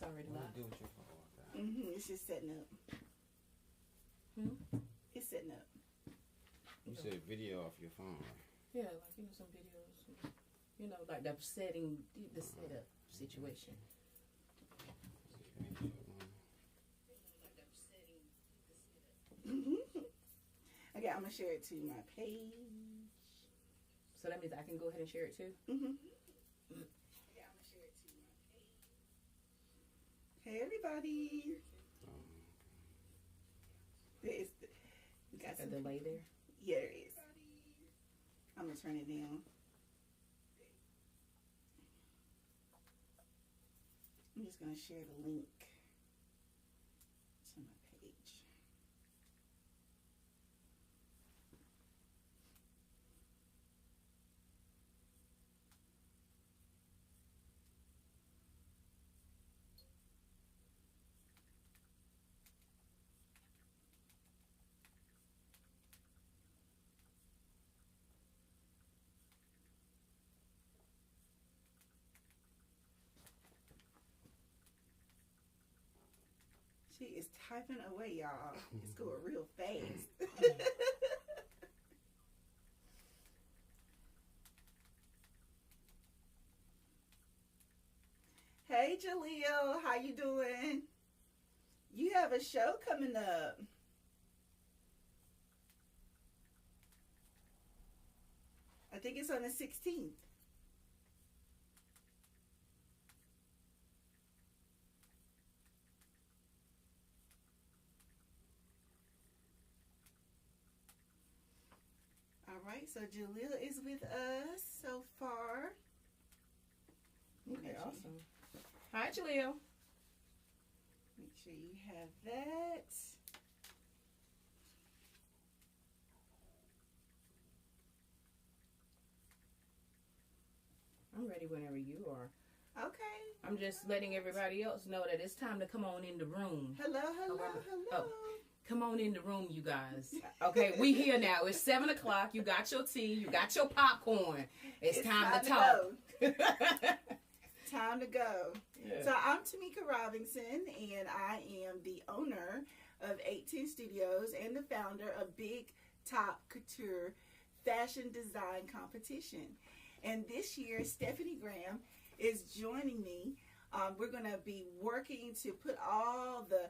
already live. What do you do with your phone? It's just setting up. It's setting up. You said video off your phone, right? Yeah, like some videos. Like the setting, the setup situation. Okay, I'm gonna share it to my page. So that means I can go ahead and share it too? Yeah, I'm gonna share it to my page. Hey, everybody. We got a delay there? Yeah, there is. I'm gonna turn it down. I'm just gonna share the link to my page. She is typing away, y'all. It's going real fast. Hey, Jaleel, how you doing? You have a show coming up. I think it's on the 16th. All right, so Jaleel is with us so far. Okay, awesome. Hi, Jaleel. Make sure you have that. I'm ready whenever you are. Okay. I'm just letting everybody else know that it's time to come on in the room. Hello, hello, hello. Oh, come on in the room, you guys. Okay, we here now. It's 7 o'clock. You got your tea. You got your popcorn. It's time to talk. Time to go. Yeah. So I'm Tamika Robinson, and I am the owner of 18 Studios and the founder of Big Top Couture Fashion Design Competition. And this year, Stephanie Graham is joining me. We're going to be working to put all the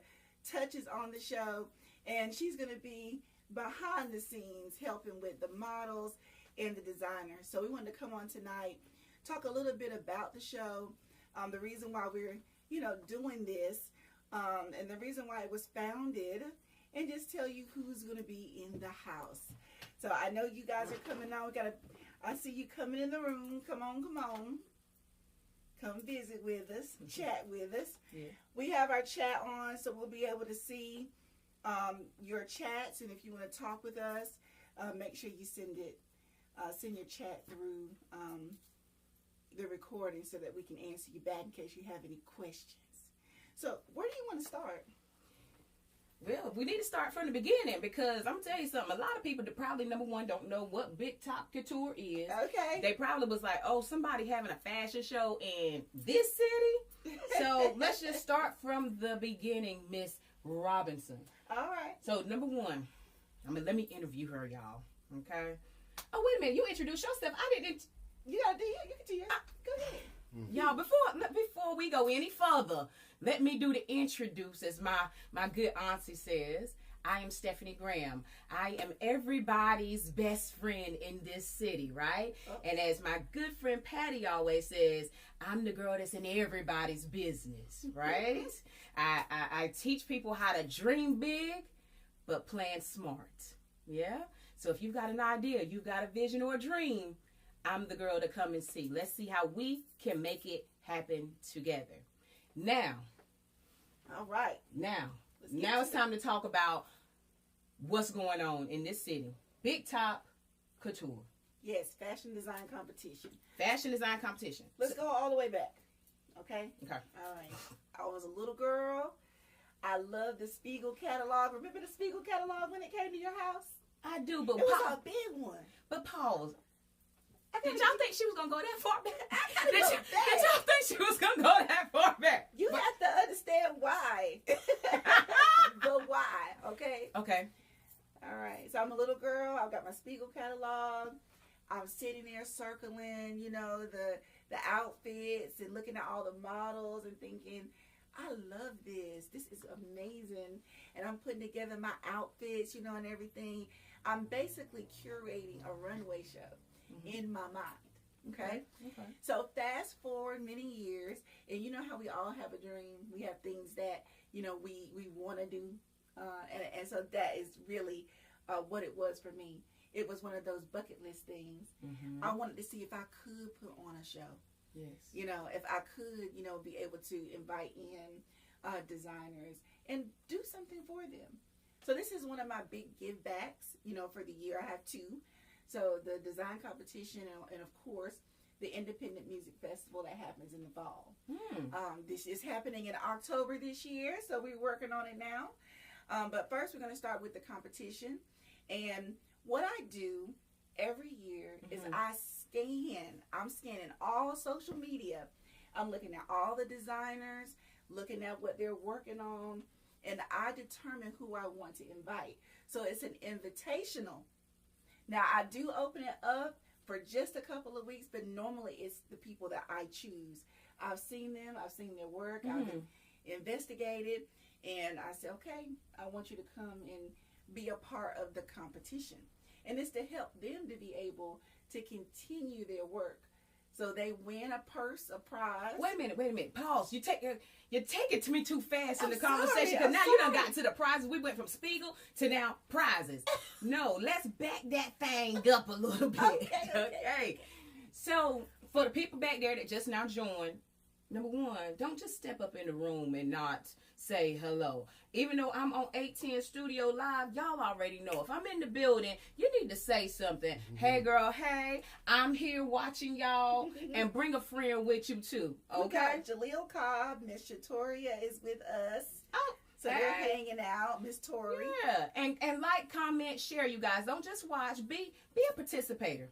touches on the show, and she's going to be behind the scenes helping with the models and the designers. So we wanted to come on tonight, talk a little bit about the show, the reason why we're doing this, and the reason why it was founded, and just tell you who's going to be in the house. So I know you guys are coming on. I see you coming in the room. Come on, come on. Come visit with us, chat with us. Yeah. We have our chat on, so we'll be able to see your chats. And if you want to talk with us, make sure you send your chat through the recording so that we can answer you back in case you have any questions. So where do you want to start? Well, we need to start from the beginning because I'm telling you something. A lot of people that probably, number one, don't know what Big Top Couture is. Okay. They probably was like, oh, somebody having a fashion show in this city. So let's just start from the beginning, Miss Robinson. All right. So number one, let me interview her, y'all. Okay. Oh, wait a minute. You introduced yourself. I didn't. You gotta do it. You can do it. Go ahead. Y'all, before we go any further, let me do the introduce, as my good auntie says. I am Stephanie Graham. I am everybody's best friend in this city, right? Oh. And as my good friend Patty always says, I'm the girl that's in everybody's business, right? I teach people how to dream big, but plan smart. Yeah? So if you've got an idea, you've got a vision or a dream, I'm the girl to come and see. Let's see how we can make it happen together. Now. All right. Now it's time to talk about what's going on in this city. Big Top Couture. Yes, fashion design competition. Fashion design competition. Let's go all the way back. Okay? Okay. All right. I was a little girl. I loved the Spiegel catalog. Remember the Spiegel catalog when it came to your house? I do, but it was a big one. But pause. Did y'all think she was gonna go that far back? I Did gotta y'all go back. think she was gonna go that far back? You have to understand why. The why, okay? Okay. All right. So I'm a little girl. I've got my Spiegel catalog. I'm sitting there circling, the outfits and looking at all the models and thinking, I love this. This is amazing. And I'm putting together my outfits, and everything. I'm basically curating a runway show in my mind. Okay? So fast forward many years, and you know how we all have a dream. We have things that, we want to do. And so that is really what it was for me. It was one of those bucket list things. I wanted to see if I could put on a show. Yes. If I could, be able to invite in designers and do something for them. So this is one of my big give backs, for the year. I have two. So the design competition and of course, the Independent Music Festival that happens in the fall. This is happening in October this year, so we're working on it now. But first, we're going to start with the competition. And what I do every year is I'm scanning all social media. I'm looking at all the designers, looking at what they're working on, and I determine who I want to invite. So it's an invitational. Now, I do open it up for just a couple of weeks, but normally it's the people that I choose. I've seen them. I've seen their work. I've investigated. And I said, okay, I want you to come and be a part of the competition. And it's to help them to be able to continue their work. So they win a purse, a prize. Wait a minute. Pause. You take it to me too fast in the sorry, conversation, because I'm now you done sorry. got to the prizes. We went from Spiegel to now prizes. No, let's back that thing up a little bit. Okay. So for the people back there that just now joined, number one, don't just step up in the room and not say hello. Even though I'm on 810 Studio Live, y'all already know. If I'm in the building, you need to say something. Hey, girl, hey, I'm here watching y'all, and bring a friend with you, too. Okay? We got Jaleel Cobb, Miss Shatoria is with us. Oh, So they're hanging out, Miss Tori. yeah. And like, comment, share, you guys. Don't just watch. Be a participator.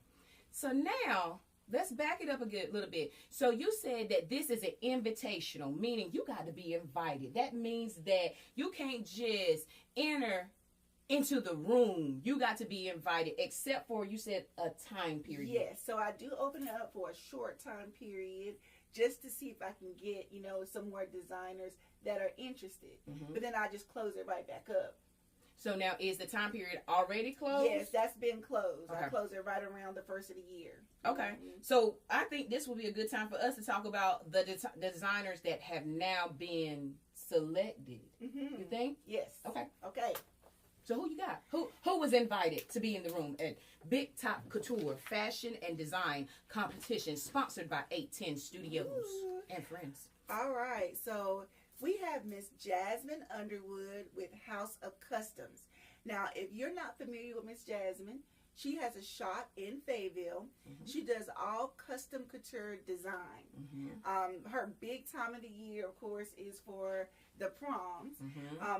So now, let's back it up a little bit. So you said that this is an invitational, meaning you got to be invited. That means that you can't just enter into the room. You got to be invited, except for, you said, a time period. Yes, so I do open it up for a short time period just to see if I can get, some more designers that are interested. But then I just close it right back up. So now, is the time period already closed? Yes, that's been closed. Okay. I close it right around the first of the year. Okay. So I think this will be a good time for us to talk about the designers that have now been selected. You think? Yes. Okay. Okay. So who you got? Who was invited to be in the room at Big Top Couture Fashion and Design Competition, sponsored by 810 Studios and friends? All right. So we have Miss Jasmine Underwood with House of Customs. Now, if you're not familiar with Miss Jasmine, she has a shop in Fayetteville. She does all custom couture design. Her big time of the year, of course, is for the proms.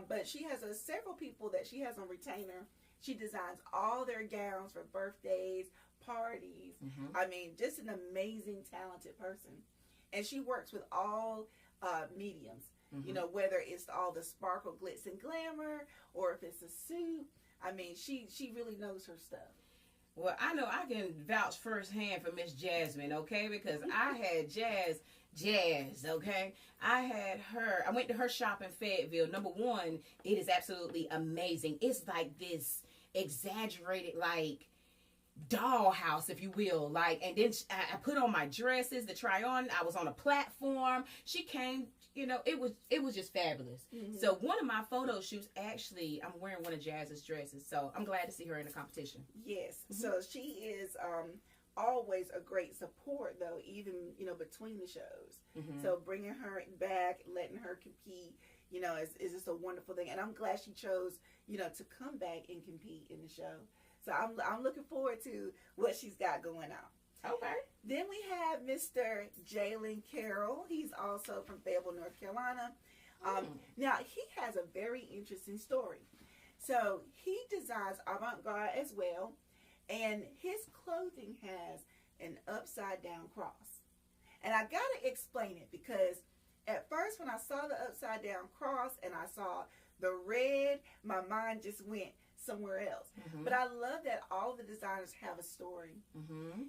But she has several people that she has on retainer. She designs all their gowns for birthdays, parties. I mean, just an amazing, talented person. And she works with all mediums. Whether it's all the sparkle, glitz, and glamour, or if it's a suit. I mean, she really knows her stuff. Well, I know I can vouch firsthand for Miss Jasmine, okay? Because I had Jazz, okay? I went to her shop in Fayetteville. Number one, it is absolutely amazing. It's like this exaggerated, like, dollhouse, if you will. Like, and then I put on my dresses to try on. I was on a platform. She came, it was just fabulous. So one of my photo shoots, actually, I'm wearing one of Jazz's dresses. So I'm glad to see her in the competition. Yes. So she is always a great support, though, even, between the shows. So bringing her back, letting her compete, is just a wonderful thing. And I'm glad she chose, to come back and compete in the show. So I'm looking forward to what she's got going on. Okay. Then we have Mr. Jalen Carroll. He's also from Fayetteville, North Carolina. Now, he has a very interesting story. So he designs avant-garde as well. And his clothing has an upside down cross. And I got to explain it because at first when I saw the upside down cross and I saw the red, my mind just went somewhere else. But I love that all of the designers have a story.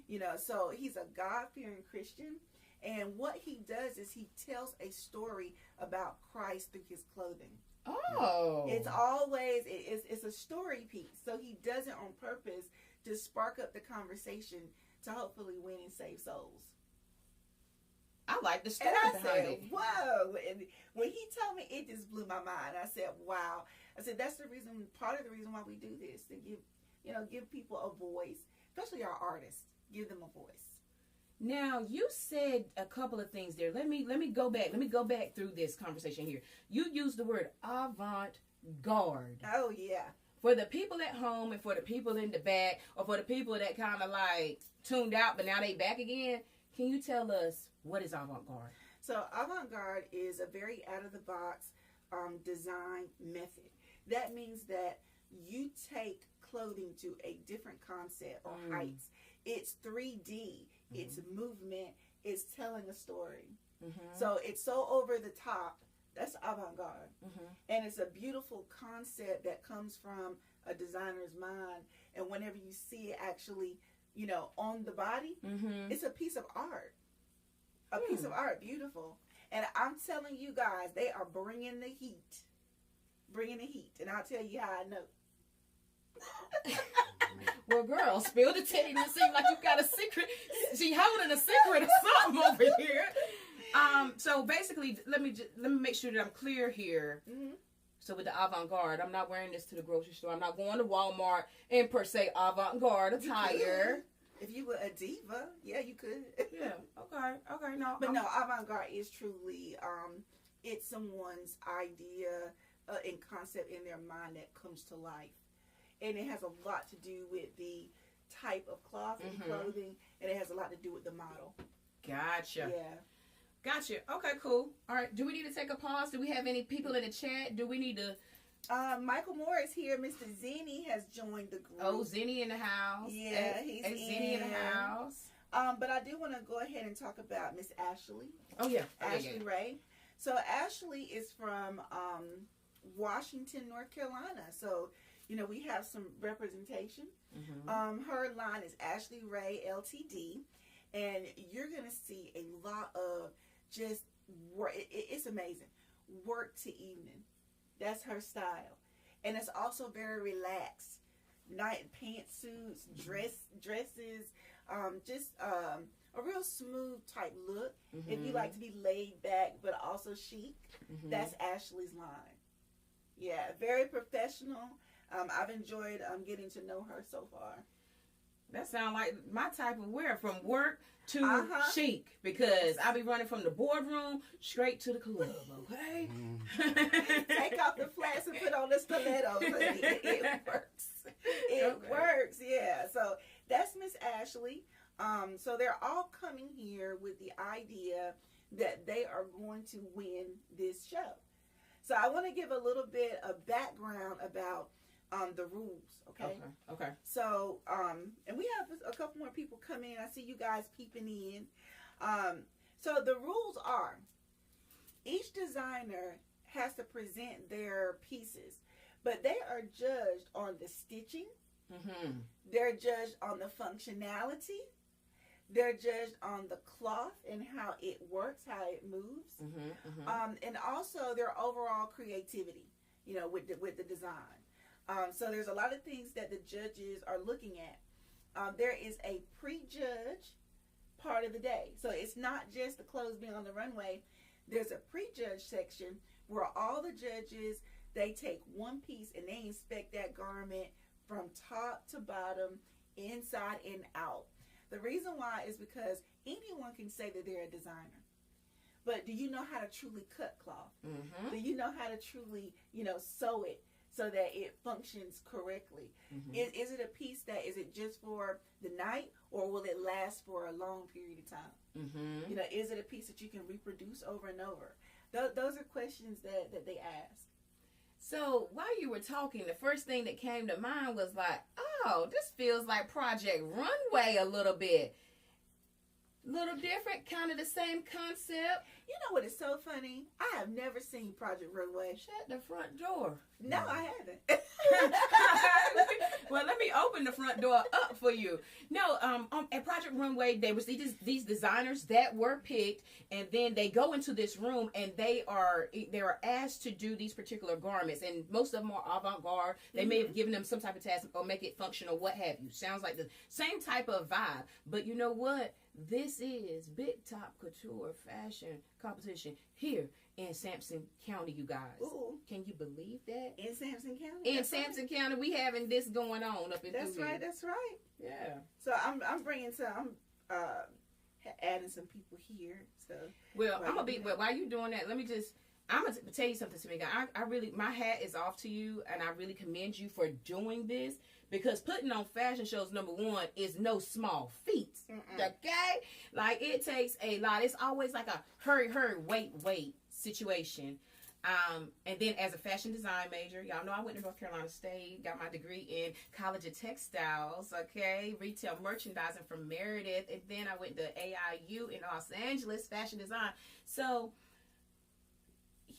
You know, so he's a God-fearing Christian. And what he does is he tells a story about Christ through his clothing. Oh. It's always, it's a story piece. So he does it on purpose to spark up the conversation to hopefully win and save souls. I like the story And I behind said, it. whoa. And when he told me, it just blew my mind. I said, wow. I said, that's the reason, part of the reason why we do this, to give people a voice, especially our artists, give them a voice. Now, you said a couple of things there. Let me go back. Let me go back through this conversation here. You used the word avant-garde. Oh, yeah. For the people at home and for the people in the back, or for the people that kind of like tuned out, but now they back again, can you tell us what is avant-garde? So avant-garde is a very out-of-the-box design method. That means that you take clothing to a different concept or heights. It's 3D. It's movement. It's telling a story. So it's so over the top. That's avant-garde. And it's a beautiful concept that comes from a designer's mind. And whenever you see it actually, you know, on the body, it's a piece of art. A piece of art. Beautiful. And I'm telling you guys, they are bringing the heat. Bringing the heat. And I'll tell you how I know. Well, girl, spill the tea. It seems like you got a secret. She holding a secret or something over here. So basically, let me make sure that I'm clear here. So with the avant-garde, I'm not wearing this to the grocery store. I'm not going to Walmart in per se avant-garde attire. If you were a diva, yeah, you could. Yeah. Okay. No. But no, avant-garde is truly, it's someone's idea and concept in their mind that comes to life. And it has a lot to do with the type of cloth and clothing, and it has a lot to do with the model. Gotcha. Yeah. Gotcha. Okay, cool. All right. Do we need to take a pause? Do we have any people in the chat? Do we need to... Michael Moore is here. Mr. Zenny has joined the group. Oh, Zenny in the house. Yeah, he's Zenny in the house. But I do want to go ahead and talk about Miss Ashley. Oh, yeah. Ashley Ray. So Ashley is from Washington, North Carolina. So, you know, we have some representation. Her line is Ashley Ray LTD. And you're going to see a lot of just work. It's amazing. Work to evening. That's her style. And it's also very relaxed. Night pantsuits, dresses, just a real smooth type look. If you like to be laid back but also chic, that's Ashley's line. Yeah, very professional. I've enjoyed getting to know her so far. That sounds like my type of wear, from work to chic, because I'll be running from the boardroom straight to the club, okay? Take off the flats and put on the stilettos. It works. It works, yeah. So that's Miss Ashley. So they're all coming here with the idea that they are going to win this show. So I want to give a little bit of background about the rules, okay? Okay. So, and we have a couple more people come in. I see you guys peeping in. So the rules are, each designer has to present their pieces, but they are judged on the stitching. They're judged on the functionality. They're judged on the cloth and how it works, how it moves, and also their overall creativity, you know, with the design. So there's a lot of things that the judges are looking at. There is a pre-judge part of the day. So it's not just the clothes being on the runway. There's a pre-judge section where all the judges, they take one piece and they inspect that garment from top to bottom, inside and out. The reason why is because anyone can say that they're a designer. But do you know how to truly cut cloth? Do you know how to truly, you know, sew it so that it functions correctly? Is it a piece that, is it just for the night, or will it last for a long period of time? You know, is it a piece that you can reproduce over and over? Those are questions that they ask. So while you were talking, the first thing that came to mind was like, oh, this feels like Project Runway a little bit. Little different, kind of the same concept. You know what is so funny? I have never seen Project Runway. Shut the front door. No, I haven't. Well, let me open the front door up for you. No, at Project Runway, there was these designers that were picked, and then they go into this room, and they are asked to do these particular garments, and most of them are avant-garde. They may have given them some type of task or make it functional, what have you. Sounds like the same type of vibe, but you know what? This is Big Top Couture Fashion Competition here in Sampson County, you guys. Ooh. Can you believe that? In Sampson County? In Sampson County, we having this going on up in That's right, that's right. Yeah. So I'm bringing some, adding some people here. So Well, I'm gonna be. Well, while you doing that, I'm gonna tell you something, Tamika. I really, my hat is off to you, and I really commend you for doing this, because putting on fashion shows, number one, is no small feat. Okay, like it takes a lot. It's always like a hurry, wait situation. And then as a fashion design major, y'all know I went to North Carolina State, got my degree in College of Textiles, okay, retail merchandising from Meredith, and then I went to AIU in Los Angeles, fashion design. So,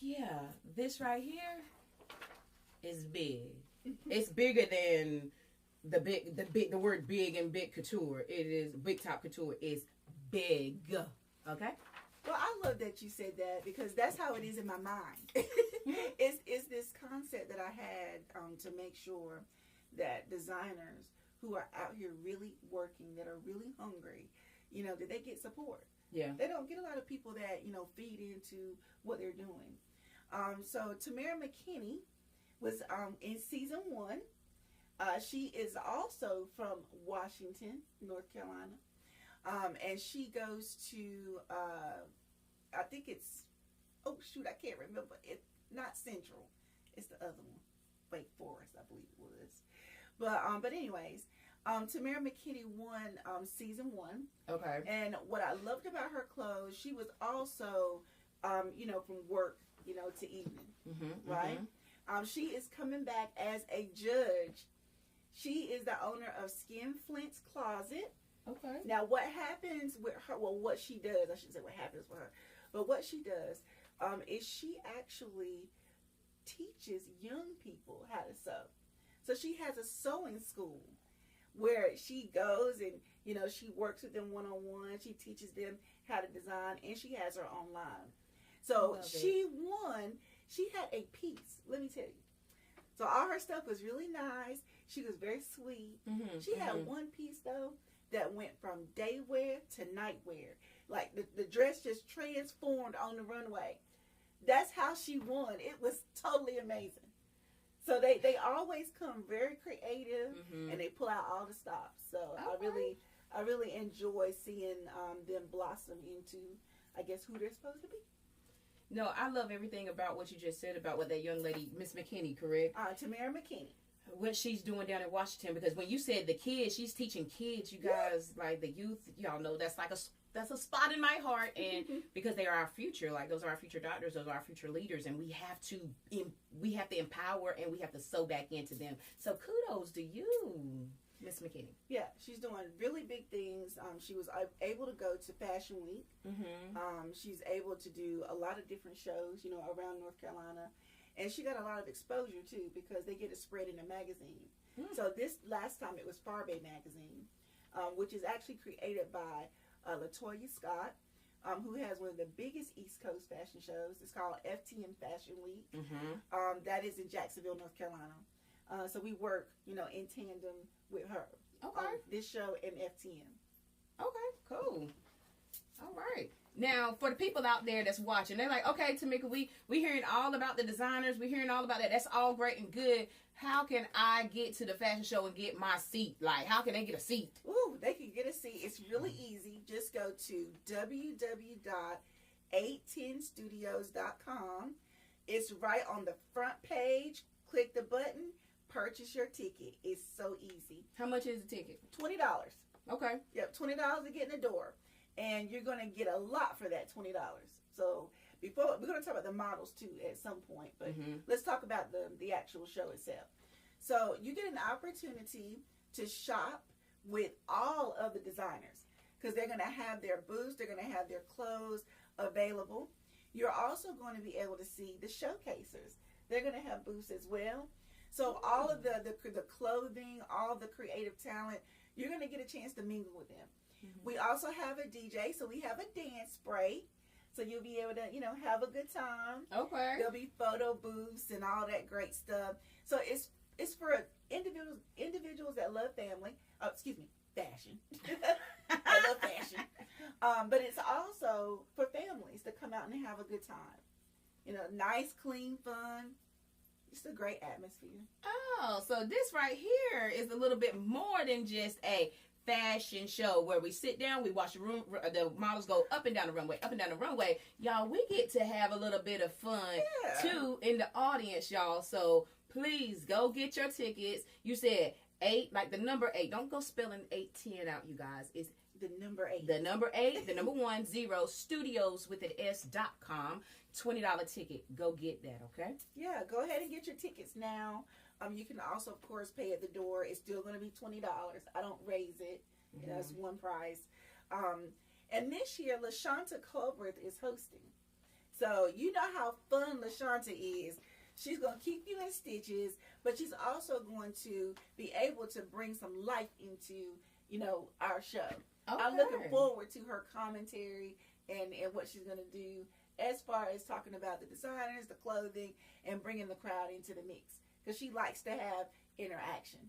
yeah, this right here is big. It's bigger than the word big and Big Couture. It is Big Top Couture is big, okay? Well, I love that you said that, because that's how it is in my mind. It's this concept that I had to make sure that designers who are out here really working, that are really hungry, that they get support. Yeah. They don't get a lot of people that, feed into what they're doing. So Tamara McKinney was in season 1. She is also from Washington, North Carolina. And she goes to, I think it's, I can't remember. It's not Central. It's the other one. Wake Forest, I believe it was. But anyways, Tamara McKinney won season 1. Okay. And what I loved about her clothes, she was also, from work, to evening, right? She is coming back as a judge. She is the owner of Skin Flint's Closet. Okay. Now, what happens with her, well, what she does, I shouldn't say what happens with her, but what she does is she actually teaches young people how to sew. So she has a sewing school where she goes and, she works with them one-on-one. She teaches them how to design, and she has her online. So she won. She had a piece, let me tell you. So all her stuff was really nice. She was very sweet. She had one piece, though, that went from day wear to night wear. Like the dress just transformed on the runway. That's how she won. It was totally amazing. So they always come very creative, and they pull out all the stops. So I really enjoy seeing them blossom into, I guess, who they're supposed to be. No, I love everything about what you just said about what that young lady, Miss McKinney, correct? Tamara McKinney. What she's doing down in Washington, because when you said the kids, she's teaching kids, you guys, like the youth, y'all know that's a spot in my heart, and because they are our future, like those are our future doctors, those are our future leaders, and we have to empower, and we have to sew back into them. So kudos to you, Miss McKinney. Yeah, she's doing really big things. She was able to go to Fashion Week. She's able to do a lot of different shows, around North Carolina. And she got a lot of exposure, too, because they get it spread in a magazine. So this last time it was Farbe magazine, which is actually created by Latoya Scott, who has one of the biggest East Coast fashion shows. It's called FTM Fashion Week. That is in Jacksonville, North Carolina. So we work, in tandem with her. Okay. This show and FTM. Okay, cool. All right. Now, for the people out there that's watching, they're like, okay, Tamika, we hearing all about the designers. We hearing all about that. That's all great and good. How can I get to the fashion show and get my seat? Like, how can they get a seat? Ooh, they can get a seat. It's really easy. Just go to www.810studios.com. It's right on the front page. Click the button. Purchase your ticket. It's so easy. How much is the ticket? $20. Okay. Yep, $20 to get in the door. And you're going to get a lot for that $20. So before we're going to talk about the models too at some point, but let's talk about the actual show itself. So you get an opportunity to shop with all of the designers. because they're going to have their booths, they're going to have their clothes available. You're also going to be able to see the showcasers. They're going to have booths as well. So all of the clothing, all the creative talent, you're going to get a chance to mingle with them. Mm-hmm. We also have a DJ, so we have a dance break. So you'll be able to, have a good time. Okay. There'll be photo booths and all that great stuff. So it's for individuals that love family. Oh, excuse me, fashion. I love fashion. But it's also for families to come out and have a good time. Nice, clean, fun. It's a great atmosphere. Oh, so this right here is a little bit more than just a fashion show where we sit down, we watch the models go up and down the runway. Y'all, we get to have a little bit of fun too in the audience, y'all. So please go get your tickets. You said 8, like the number 8. Don't go spelling 810 out, you guys. It's the number 8. The number 8, the number 10 studios with an s.com. $20 ticket. Go get that, okay? Yeah, go ahead and get your tickets now. You can also, of course, pay at the door. It's still going to be $20. I don't raise it. Mm-hmm. It's one price. And this year, LaShanta Culbreth is hosting. So you know how fun LaShanta is. She's going to keep you in stitches, but she's also going to be able to bring some life into, our show. Okay. I'm looking forward to her commentary and what she's going to do as far as talking about the designers, the clothing, and bringing the crowd into the mix. Because she likes to have interaction.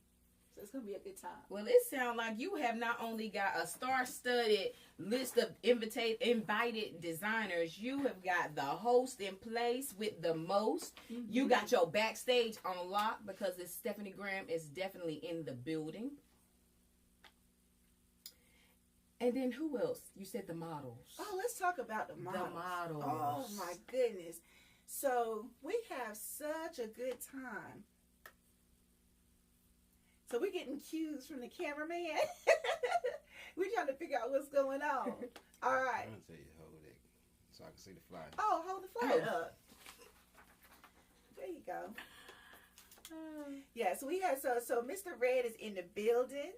So it's going to be a good time. Well, it sounds like you have not only got a star-studded list of invited designers, you have got the host in place with the most. Mm-hmm. You got your backstage on lock because Stephanie Graham is definitely in the building. And then who else? You said the models. Oh, let's talk about the models. The models. Oh, my goodness. So we have such a good time. So we're getting cues from the cameraman. We're trying to figure out what's going on. All right. I'm going to tell you, hold it so I can see the flyer. Oh, hold the flyer up. There you go. Yeah, so we have, so Mr. Red is in the building.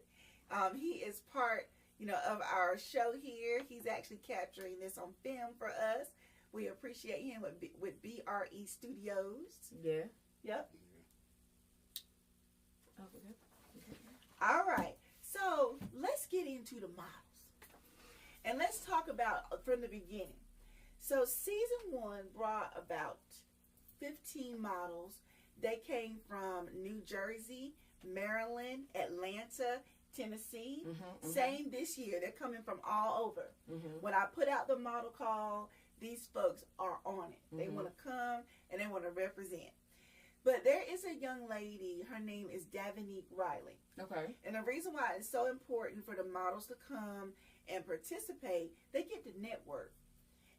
He is part, of our show here. He's actually capturing this on film for us. We appreciate him with BRE Studios. Yeah. Yep. Oh, okay. All right. So let's get into the models. And let's talk about from the beginning. So season 1 brought about 15 models. They came from New Jersey, Maryland, Atlanta, Tennessee. Mm-hmm. Same this year. They're coming from all over. Mm-hmm. When I put out the model call, these folks are on it. Mm-hmm. They want to come and they want to represent. But there is a young lady, her name is Davinique Riley. Okay. And the reason why it's so important for the models to come and participate, they get to network.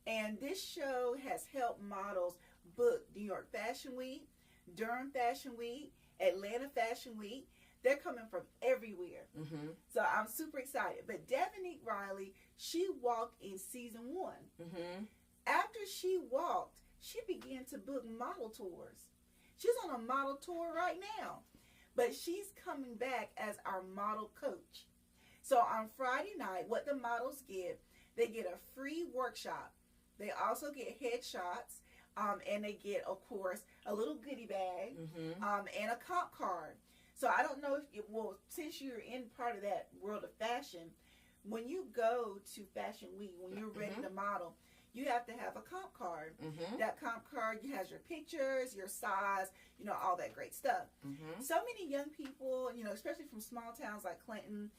And this show has helped models book New York Fashion Week, Durham Fashion Week, Atlanta Fashion Week. They're coming from everywhere. Mm-hmm. So I'm super excited. But Davinique Riley, she walked in season 1. Mm-hmm. After she walked, she began to book model tours. She's on a model tour right now. But she's coming back as our model coach. So on Friday night, what the models get, they get a free workshop. They also get headshots. And they get, of course, a little goodie bag. Mm-hmm. And a comp card. So I don't know since you're in part of that world of fashion, when you go to Fashion Week, when you're ready to model, you have to have a comp card. Mm-hmm. That comp card has your pictures, your size, all that great stuff. Mm-hmm. So many young people, especially from small towns like Clinton,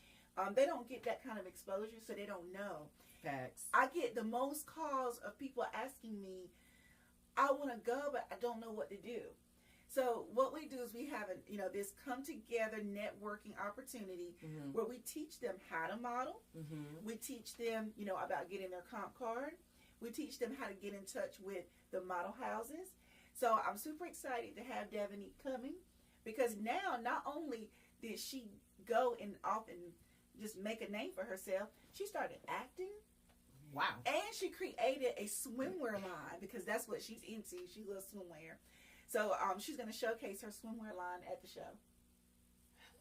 they don't get that kind of exposure, so they don't know. Facts. I get the most calls of people asking me, I want to go, but I don't know what to do. So what we do is we have this come together networking opportunity where we teach them how to model. Mm-hmm. We teach them, about getting their comp card. We teach them how to get in touch with the model houses. So I'm super excited to have Davinique coming because now not only did she go and often just make a name for herself, she started acting. Wow. And she created a swimwear line because that's what she's into. She loves swimwear. So she's going to showcase her swimwear line at the show.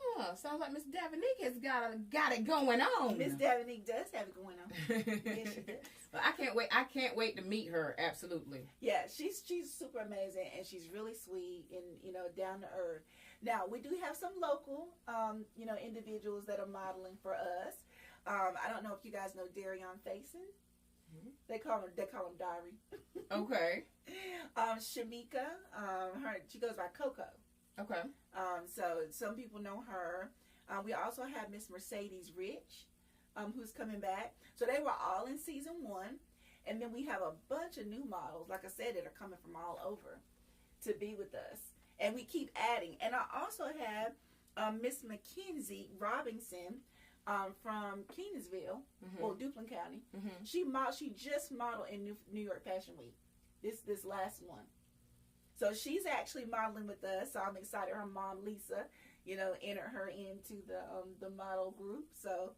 Oh, sounds like Miss Davinique has got it going on. Miss Davinique does have it going on. Yes, she does. Well, I can't wait to meet her. Absolutely. Yeah, she's super amazing, and she's really sweet and, you know, down to earth. Now, we do have some local, you know, individuals that are modeling for us. I don't know if you guys know Darion Faison. Mm-hmm. They call him Diary. Okay. Shamika, she goes by Coco. Okay. So some people know her. We also have Miss Mercedes Rich, who's coming back. So they were all in season 1. And then we have a bunch of new models, like I said, that are coming from all over to be with us. And we keep adding. And I also have Miss Mackenzie Robinson from Kenansville, or Duplin County. Mm-hmm. She just modeled in New York Fashion Week, this last one. So she's actually modeling with us. So I'm excited. Her mom, Lisa, you know, entered her into the model group. So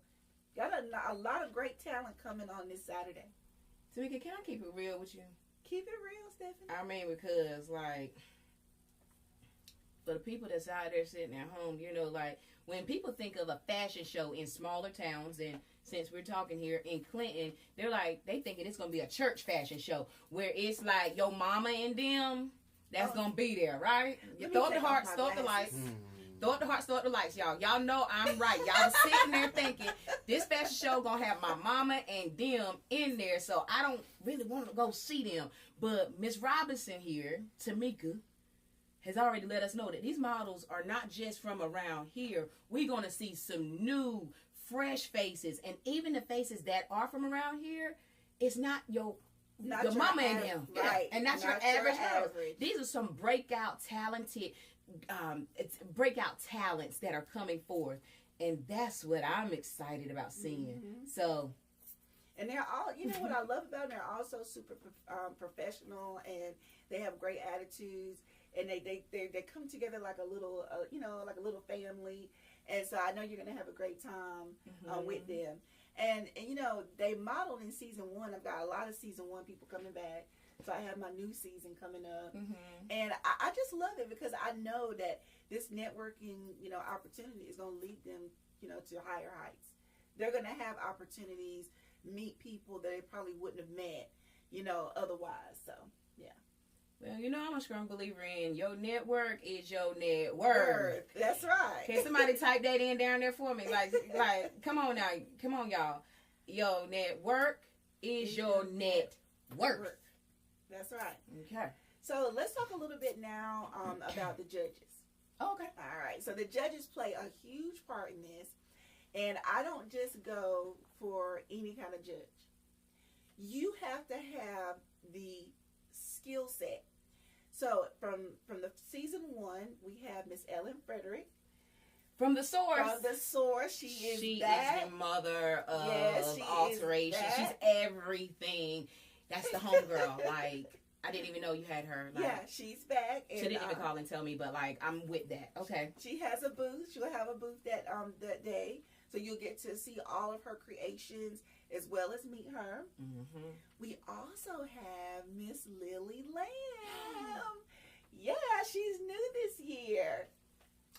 got a lot of great talent coming on this Saturday. Tamika, can I keep it real with you? Keep it real, Stephanie. I mean, because, like, for the people that's out there sitting at home, you know, like, when people think of a fashion show in smaller towns, and since we're talking here in Clinton, they thinking it's going to be a church fashion show, where it's like your mama and them, that's going to be there, right? You throw up the hearts, throw up the lights. Throw up the hearts, throw up the lights, y'all. Y'all know I'm right. Y'all sitting there thinking, this fashion show going to have my mama and them in there, so I don't really want to go see them. But Miss Robinson here, Tamika, has already let us know that these models are not just from around here. We're going to see some new, fresh faces. And even the faces that are from around here, it's not your mama and them. Right. And not your average. These are some breakout talents that are coming forth. And that's what I'm excited about seeing. Mm-hmm. So. And they're all, you know what I love about them? They're also super professional, and they have great attitudes. And they come together like a little, like a little family. And so I know you're going to have a great time with them. And, you know, they modeled in season 1. I've got a lot of season 1 people coming back. So I have my new season coming up. Mm-hmm. And I just love it because I know that this networking, you know, opportunity is going to lead them, you know, to higher heights. They're going to have opportunities, meet people that they probably wouldn't have met, you know, otherwise. So, yeah. Well, you know, I'm a strong believer in your network is your net worth. That's right. Can somebody type that in down there for me? Like, come on now. Come on, y'all. Your network is your net worth. That's right. Okay. So let's talk a little bit now about the judges. Okay. All right. So the judges play a huge part in this. And I don't just go for any kind of judge. You have to have the skill set. So from the season 1, we have Miss Ellen Frederick. From the source. From the source. She is the mother of alteration. She's everything. That's the homegirl. Like, I didn't even know you had her. Like, yeah, she's back. She didn't even call and tell me, but, like, I'm with that. Okay. She has a booth. She'll have a booth that day. So you'll get to see all of her creations as well as meet her. Mm-hmm. We also have Miss Lily Lamb. Yeah, she's new this year.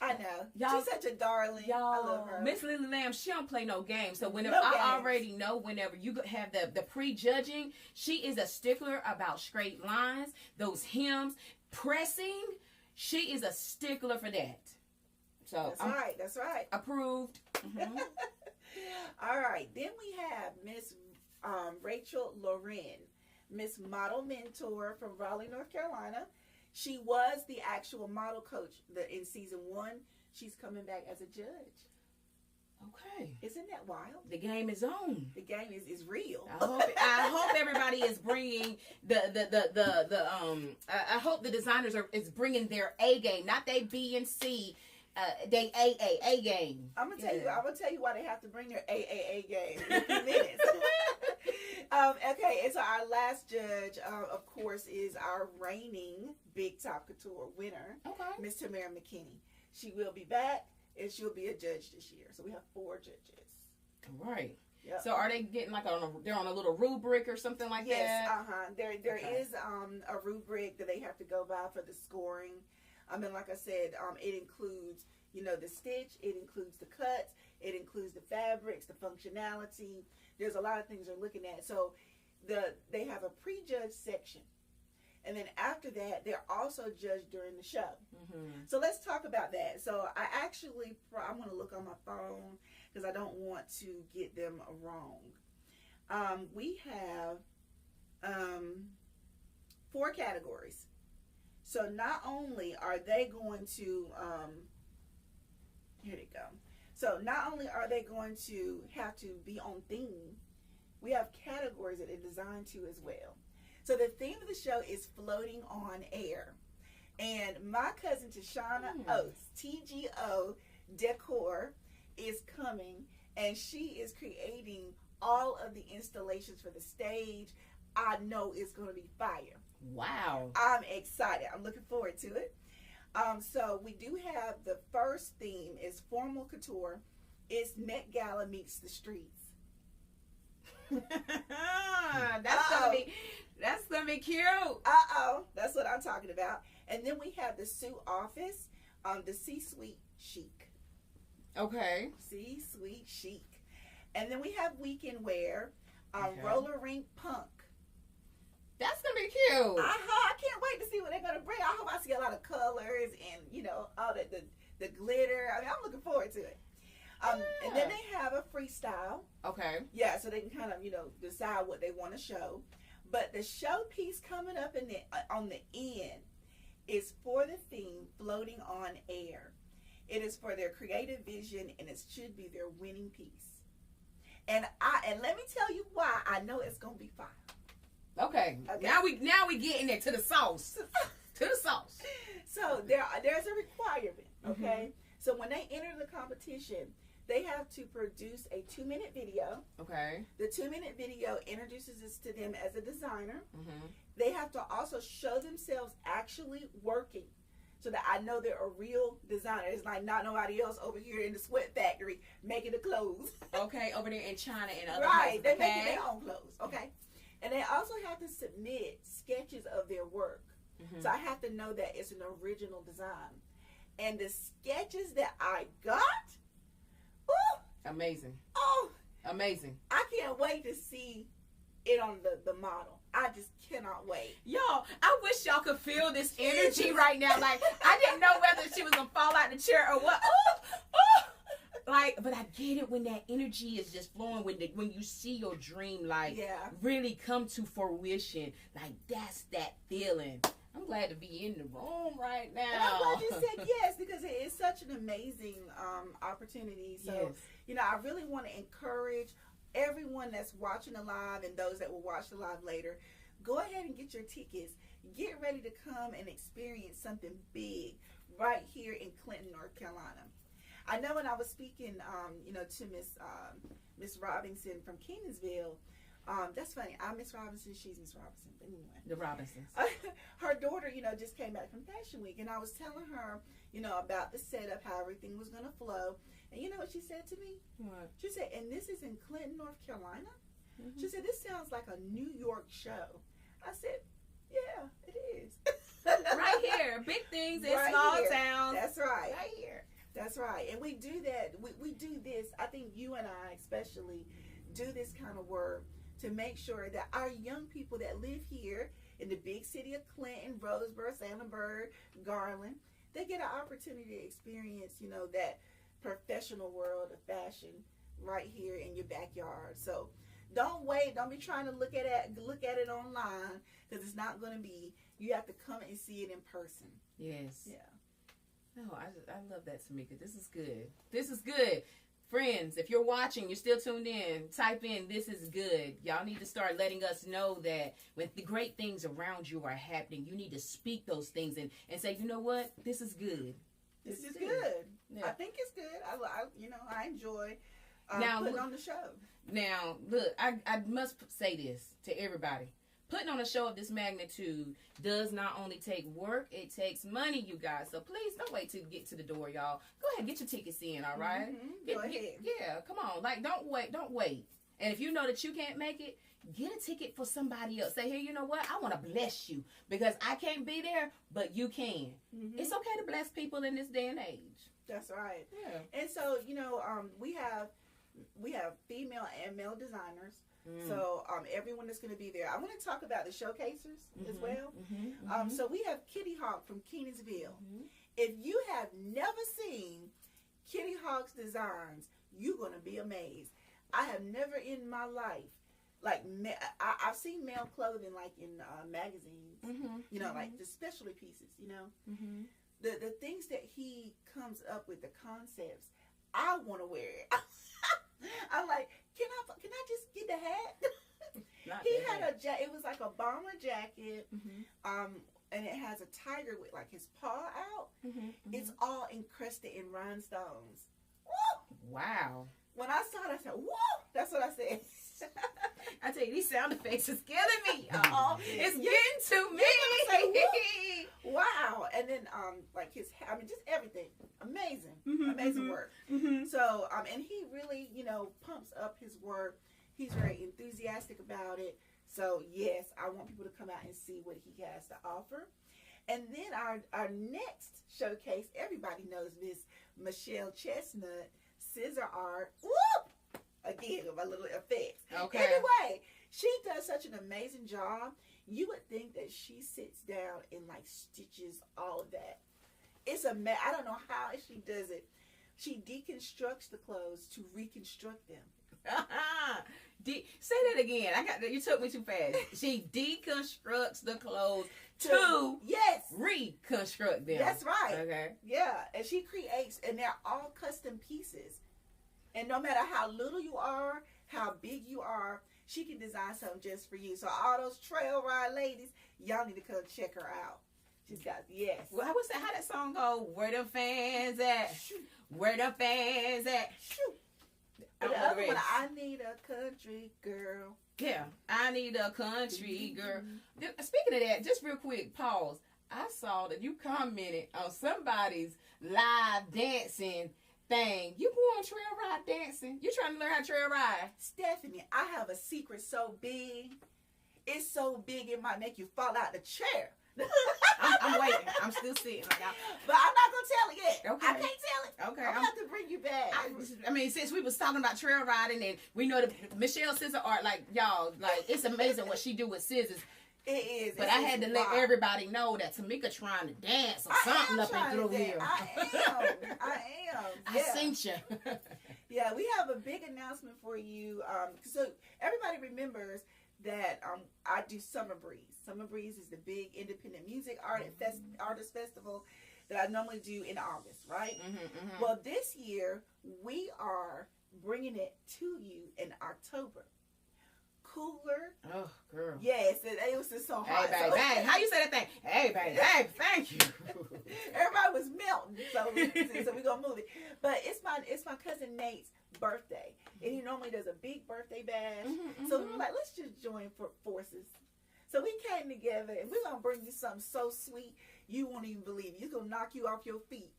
I know. Y'all, she's such a darling. Y'all, I love her. Miss Lily Lamb, she don't play no games. So whenever already know whenever you have the pre-judging, she is a stickler about straight lines, those hems, pressing. She is a stickler for that. So that's right. Approved. Mm-hmm. All right. Then we have Miss Rachel Loren, Miss Model Mentor from Raleigh, North Carolina. She was the actual model coach in season 1. She's coming back as a judge. Okay. Isn't that wild? The game is on. The game is real. I hope everybody is bringing I hope the designers is bringing their A game, not their B and C. They A game. I'm gonna tell you why they have to bring their A game in a few minutes. Okay, and so our last judge, of course, is our reigning Big Top Couture winner, Miss Tamara McKinney. She will be back, and she'll be a judge this year. So we have 4 judges. All right. Yep. So are they getting like they're on a little rubric or something like that? Yes, there is a rubric that they have to go by for the scoring. I mean, like I said, it includes, the stitch. It includes the cuts. It includes the fabrics, the functionality. There's a lot of things they're looking at. So they have a prejudged section. And then after that, they're also judged during the show. So let's talk about that. So I want to look on my phone because I don't want to get them wrong. We have 4 categories. So not only are they going to, here they go. So not only are they going to have to be on theme, we have categories that they're designed to as well. So the theme of the show is floating on air. And my cousin Tashana Oates, TGO Decor, is coming, and she is creating all of the installations for the stage. I know it's going to be fire. Wow. I'm excited. I'm looking forward to it. So we do have the first theme is formal couture. It's Met Gala meets the streets. That's gonna be cute. That's what I'm talking about. And then we have the suit office, the C-suite chic. Okay. C-suite chic. And then we have weekend wear, roller rink punk. That's gonna be cute. I can't wait to see what they're gonna bring. I hope I see a lot of colors and all the glitter. I mean, I'm looking forward to it. And then they have a freestyle. Okay. Yeah, so they can kind of decide what they want to show. But the showpiece coming up on the end is for the theme floating on air. It is for their creative vision, and it should be their winning piece. And let me tell you why I know it's gonna be fire. Okay. Now we getting it to the sauce. To the sauce. So there's a requirement. Okay. So when they enter the competition, they have to produce a 2-minute video. Okay. The 2-minute video introduces us to them as a designer. They have to also show themselves actually working, so that I know they're a real designer. It's like not nobody else over here in the sweat factory making the clothes. Okay, over there in China and other places. Right, they're making their own clothes. Okay. And they also have to submit sketches of their work. So I have to know that it's an original design. And the sketches that I got, amazing. Oh, amazing. I can't wait to see it on the model. I just cannot wait. Y'all, I wish y'all could feel this energy right now. Like, I didn't know whether she was going to fall out the chair or what. Like, but I get it when that energy is just flowing, when you see your dream, really come to fruition. Like, that's that feeling. I'm glad to be in the room right now. And I'm glad you said yes, because it is such an amazing opportunity. So, I really want to encourage everyone that's watching the live and those that will watch the live later, go ahead and get your tickets. Get ready to come and experience something big right here in Clinton, North Carolina. I know when I was speaking, to Miss Robinson from Kenansville, that's funny. I'm Miss Robinson. She's Miss Robinson. But anyway, the Robinsons. Her daughter, just came back from Fashion Week, and I was telling her, about the setup, how everything was going to flow. And you know what she said to me? What? She said, and this is in Clinton, North Carolina? She said, this sounds like a New York show. I said, yeah, it is. Right here. Big things in small towns. That's right. Right here. That's right. And we do that. We do this. I think you and I especially do this kind of work to make sure that our young people that live here in the big city of Clinton, Roseboro, Sandalburg, Garland, they get an opportunity to experience, that professional world of fashion right here in your backyard. So don't wait. Don't be trying to look at it online, because it's not going to be. You have to come and see it in person. Yes. Yeah. No, I love that, Tamika. This is good. This is good. Friends, if you're watching, you're still tuned in, type in, this is good. Y'all need to start letting us know that when the great things around you are happening, you need to speak those things and say, you know what? This is good. This is good. Yeah. I think it's good. I enjoy putting on the show. Now, look, I must say this to everybody. Putting on a show of this magnitude does not only take work, it takes money, you guys. So please don't wait to get to the door, y'all. Go ahead and get your tickets in, all right? Go ahead. Yeah, come on. Like, don't wait. And if you know that you can't make it, get a ticket for somebody else. Say, here, you know what? I want to bless you because I can't be there, but you can. It's okay to bless people in this day and age. That's right. Yeah. And so, we have female and male designers. So everyone is going to be there. I want to talk about the showcasers as well. So we have Kitty Hawk from Kenansville. If you have never seen Kitty Hawk's designs, you're going to be amazed. I have never in my life, like, I've seen male clothing like in magazines, like the specialty pieces, the things that he comes up with, the concepts. I want to wear it. I'm like, can I just get the hat? He had it was like a bomber jacket, and it has a tiger with like his paw out. It's all encrusted in rhinestones. Woo! Wow. When I saw it, I said, whoa! That's what I said. I tell you, these sound effects is killing me. It's getting to me. Say, wow. And then, like his, just everything. Amazing. Amazing work. So, and he really, pumps up his work. He's very enthusiastic about it. So, yes, I want people to come out and see what he has to offer. And then our next showcase, everybody knows Miss Michelle Chestnut, scissor art. Whoop! Again, with my little effects. Okay. Anyway, she does such an amazing job. You would think that she sits down and like stitches all of that. It's I don't know how she does it. She deconstructs the clothes to reconstruct them. Say that again. You took me too fast. She deconstructs the clothes to reconstruct them. That's right. Okay. Yeah, and she creates, and they're all custom pieces. And no matter how little you are, how big you are, she can design something just for you. So all those trail ride ladies, y'all need to come check her out. She's got, yes. Well, what's that? How that song go? Where the fans at? Shoot. Where the fans at? Shoot. And the other one, I need a country girl. Yeah, I need a country girl. Speaking of that, just real quick, pause. I saw that you commented on somebody's live dancing thing. You going trail ride dancing? You trying to learn how to trail ride? Stephanie, I have a secret so big. It's so big it might make you fall out the chair. I'm waiting. I'm still sitting. But I'm not going to tell it yet. Okay. I can't tell it. Okay. I'm going to have to bring you back. I mean, since we was talking about trail riding and we know the Michelle scissor art, like, y'all, like, it's amazing what she do with scissors. It is. But I had to let everybody know that Tamika trying to dance or something up and through here. I am. I seen you. Yeah, we have a big announcement for you. So everybody remembers that I do Summer Breeze. Summer Breeze is the big independent music artist festival that I normally do in August, right? Well, this year we are bringing it to you in October. COUTURE. Oh, girl. Yes, it was just so hot. Hey, baby, how you say that thing? Hey, baby, hey, thank you. Everybody was melting, so we're going to move it. But it's my cousin Nate's birthday, and he normally does a big birthday bash. So we were like, let's just join forces. So we came together, and we're going to bring you something so sweet, you won't even believe it. It's going to knock you off your feet.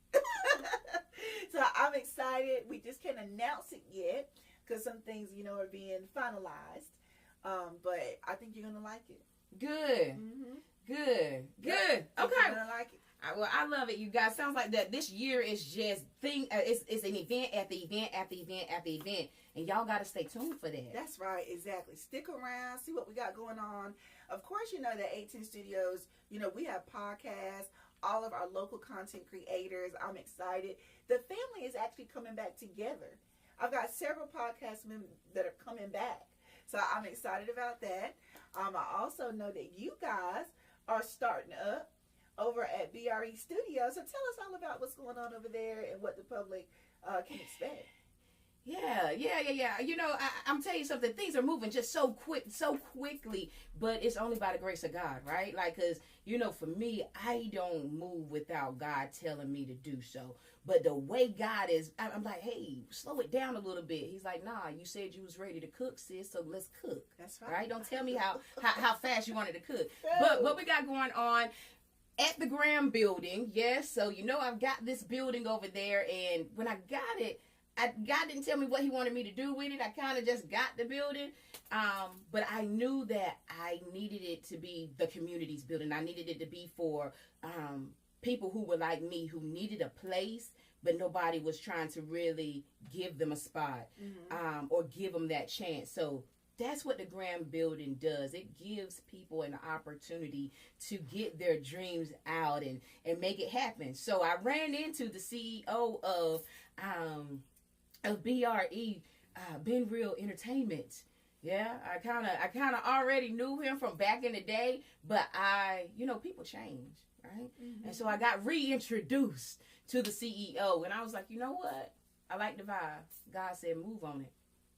So I'm excited. We just can't announce it yet, because some things, are being finalized. But I think you're going to like it. Good. Good. Okay. You're going to like it. Well, I love it, you guys. Sounds like that this year is just it's an event after event after event after event, and y'all got to stay tuned for that. That's right, exactly. Stick around, see what we got going on. Of course, that 18 Studios, we have podcasts, all of our local content creators. I'm excited. The family is actually coming back together. I've got several podcasts that are coming back, so I'm excited about that. I also know that you guys are starting up over at BRE Studios. So tell us all about what's going on over there and what the public can expect. Yeah. I'm telling you something. Things are moving just so quickly, but it's only by the grace of God, right? Like, because, for me, I don't move without God telling me to do so. But the way God is, I'm like, hey, slow it down a little bit. He's like, nah, you said you was ready to cook, sis, so let's cook. That's right. Right? Don't tell me how fast you wanted to cook. But what we got going on at the Graham building, yes. So, I've got this building over there, and when I got it, God didn't tell me what he wanted me to do with it. I kind of just got the building. But I knew that I needed it to be the community's building. I needed it to be for people who were like me, who needed a place, but nobody was trying to really give them a spot, or give them that chance. So that's what the Graham Building does. It gives people an opportunity to get their dreams out and make it happen. So I ran into the CEO of BRE, Ben Real Entertainment. Yeah, I kind of already knew him from back in the day, but people change, right? And so I got reintroduced to the CEO, and I was like, you know what? I like the vibe. God said, move on it.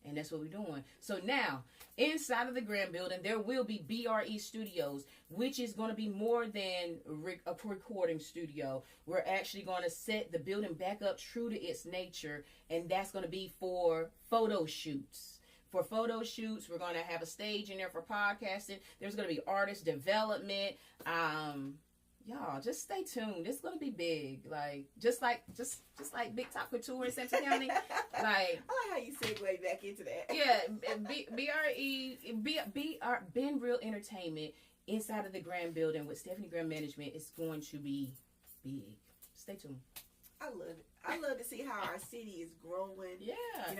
And that's what we're doing. So now, inside of the Graham Building, there will be BRE Studios, which is going to be more than a recording studio. We're actually going to set the building back up true to its nature, and that's going to be for photo shoots. For photo shoots, we're going to have a stage in there for podcasting. There's going to be artist development. Y'all, just stay tuned. It's going to be big. Like, just like Big Top Couture in Central County. Like, I like how you segue back into that. Yeah, Ben Real Entertainment inside of the Graham Building with Stephanie Graham Management is going to be big. Stay tuned. I love it. I love to see how our city is growing. Yeah.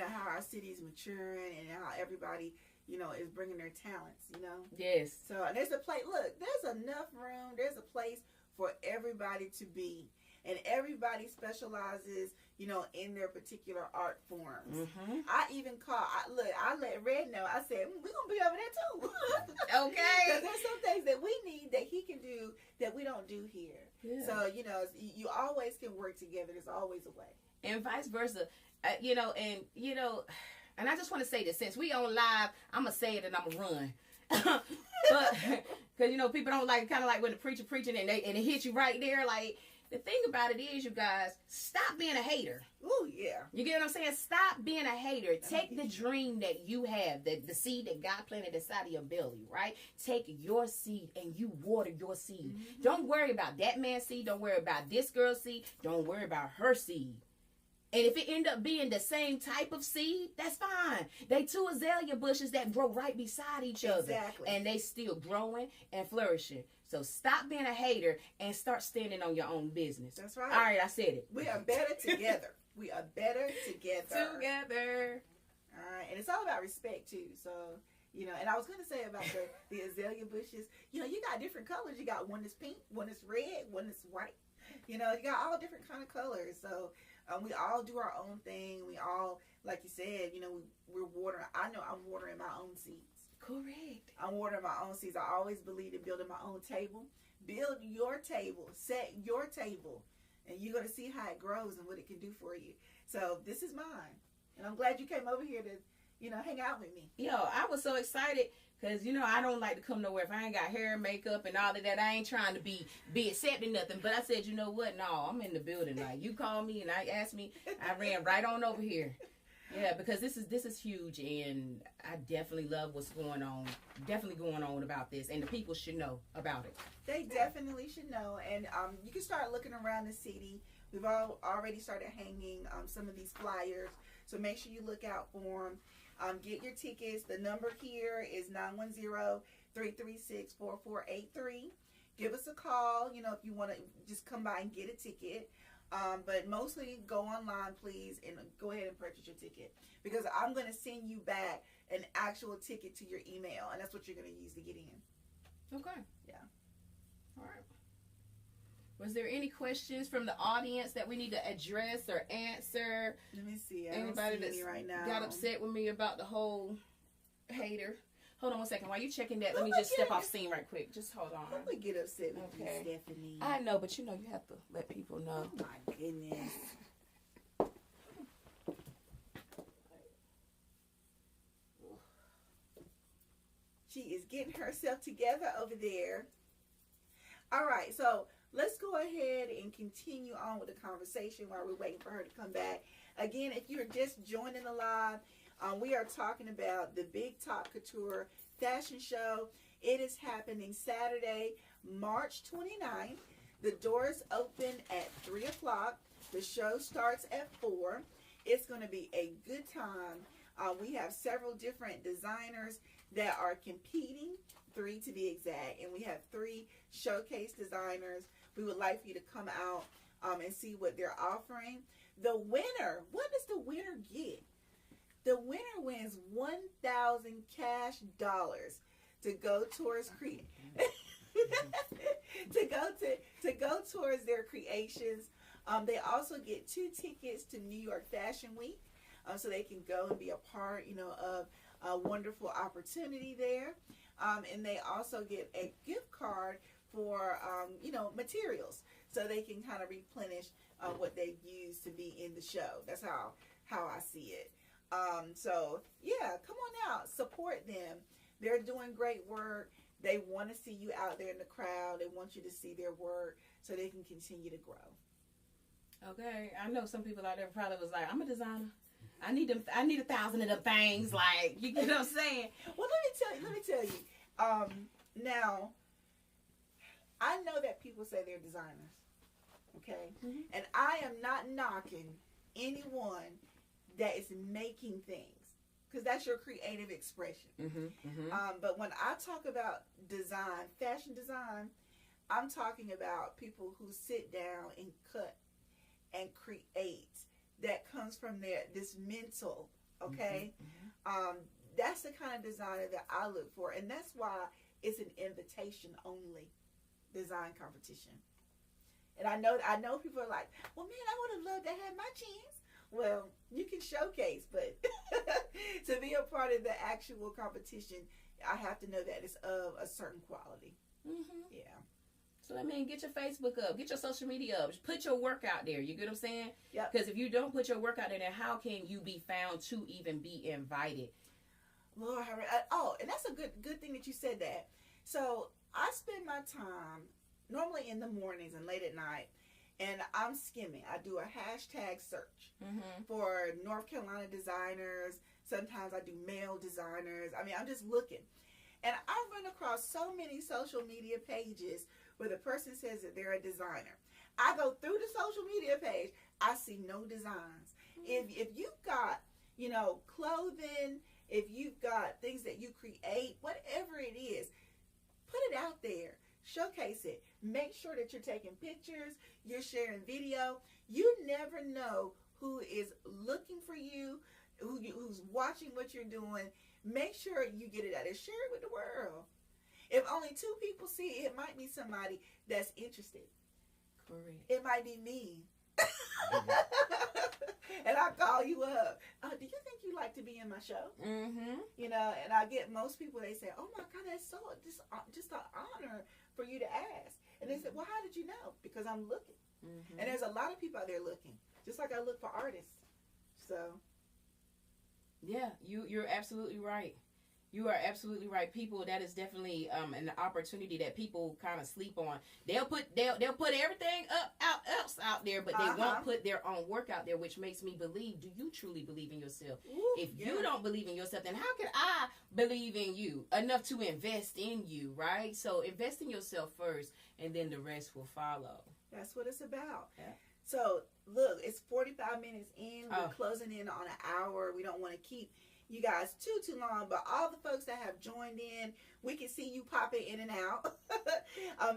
How our city is maturing and how everybody, is bringing their talents, Yes. So there's a place. Look, there's enough room. There's a place for everybody to be. And everybody specializes, in their particular art forms. I even I let Red know. I said, we're going to be over there too. Okay. Because there's some things that we need that he can do that we don't do here. Yeah. So, you always can work together. There's always a way. And vice versa. And I just want to say this, since we on live, I'm going to say it and I'm going to run. But, because, people don't like, kind of like when the preacher preaching and it hits you right there. Like, the thing about it is, you guys, stop being a hater. Ooh, yeah. You get what I'm saying? Stop being a hater. Take the dream that you have, the seed that God planted inside of your belly, right? Take your seed and you water your seed. Don't worry about that man's seed. Don't worry about this girl's seed. Don't worry about her seed. And if it end up being the same type of seed, that's fine. They two azalea bushes that grow right beside each other. Exactly. And they still growing and flourishing. So stop being a hater and start standing on your own business. That's right. All right, I said it. We are better together. We are better together. Together. All right. And it's all about respect, too. So, and I was going to say about the azalea bushes, you got different colors. You got one that's pink, one that's red, one that's white. You got all different kind of colors. So, we all do our own thing. We all, like you said, we're watering. I know I'm watering my own seeds. Correct. I'm watering my own seeds. I always believe in building my own table. Build your table. Set your table. And you're going to see how it grows and what it can do for you. So this is mine. And I'm glad you came over here to, hang out with me. Yo, I was so excited. Because, I don't like to come nowhere if I ain't got hair, makeup, and all of that. I ain't trying to be accepting nothing. But I said, you know what? No, I'm in the building. Like, you called me and I asked me. I ran right on over here. Yeah, because this is huge. And I definitely love what's going on. Definitely going on about this. And the people should know about it. They definitely should know. And you can start looking around the city. We've already started hanging some of these flyers. So make sure you look out for them. Get your tickets. The number here is 910-336-4483. Give us a call, if you want to just come by and get a ticket. But mostly go online, please, and go ahead and purchase your ticket. Because I'm going to send you back an actual ticket to your email, and that's what you're going to use to get in. Okay. Yeah. All right. Was there any questions from the audience that we need to address or answer? Let me see. Anybody that's right now got upset with me about the whole hater? Hold on one second. While you checking that, let me just step off scene right quick. Just hold on. Don't we get upset with you, Stephanie? I know, but you have to let people know. Oh my goodness. She is getting herself together over there. All right, so let's go ahead and continue on with the conversation while we're waiting for her to come back. Again, if you're just joining the live, we are talking about the Big Top Couture Fashion Show. It is happening Saturday, March 29th. The doors open at 3 o'clock. The show starts at 4. It's going to be a good time. We have several different designers that are competing, 3 to be exact, and we have 3 showcase designers. We would like for you to come out and see what they're offering. The winner, what does the winner get? The winner wins 1,000 cash dollars to go towards to go towards their creations. They also get 2 tickets to New York Fashion Week, so they can go and be a part, of a wonderful opportunity there. And they also get a gift card for, materials, so they can kind of replenish what they've used to be in the show. That's how I see it. So yeah, come on out, support them. They're doing great work. They want to see you out there in the crowd. They want you to see their work so they can continue to grow. Okay, I know some people out there probably was like, I'm a designer. I need 1,000 of them things. Like, you get what I'm saying? Well, let me tell you. Now, I know that people say they're designers. Okay? Mm-hmm. And I am not knocking anyone that is making things, because that's your creative expression. Mm-hmm, mm-hmm. But when I talk about design, fashion design, I'm talking about people who sit down and cut and create. That comes from this mental, okay? Mm-hmm, mm-hmm. That's the kind of designer that I look for, and that's why it's an invitation-only design competition. And I know people are like, well, man, I would have loved to have my chance. Well, you can showcase, but to be a part of the actual competition, I have to know that it's of a certain quality. Mm-hmm. Yeah. So, I mean, get your Facebook up. Get your social media up. Put your work out there. You get what I'm saying? Yep. Because if you don't put your work out there, then how can you be found to even be invited? Lord, and that's a good thing that you said that. So, I spend my time normally in the mornings and late at night, and I'm skimming. I do a hashtag search for North Carolina designers. Sometimes I do male designers. I mean, I'm just looking. And I run across so many social media pages where the person says that they're a designer. I go through the social media page, I see no designs. If you've got, clothing, if you've got things that you create, whatever it is, put it out there. Showcase it. Make sure that you're taking pictures, you're sharing video. You never know who is looking for you, who's watching what you're doing. Make sure you get it out there. Share it with the world. If only 2 people see it, it might be somebody that's interested. Correct. It might be me. And I call you up. Do you think you'd like to be in my show? Mm-hmm. And I get most people, they say, oh my God, that's so just an honor for you to ask. And they say, well, how did you know? Because I'm looking. Mm-hmm. And there's a lot of people out there looking, just like I look for artists. So. Yeah, you're absolutely right. You are absolutely right. People, that is definitely an opportunity that people kind of sleep on. They'll put everything else out there, but they won't put their own work out there, which makes me believe, do you truly believe in yourself? If you don't believe in yourself, then how can I believe in you enough to invest in you, right? So invest in yourself first, and then the rest will follow. That's what it's about. Yeah. So, look, it's 45 minutes in. We're closing in on an hour. We don't want to keep you guys too long, but all the folks that have joined in, we can see you popping in and out.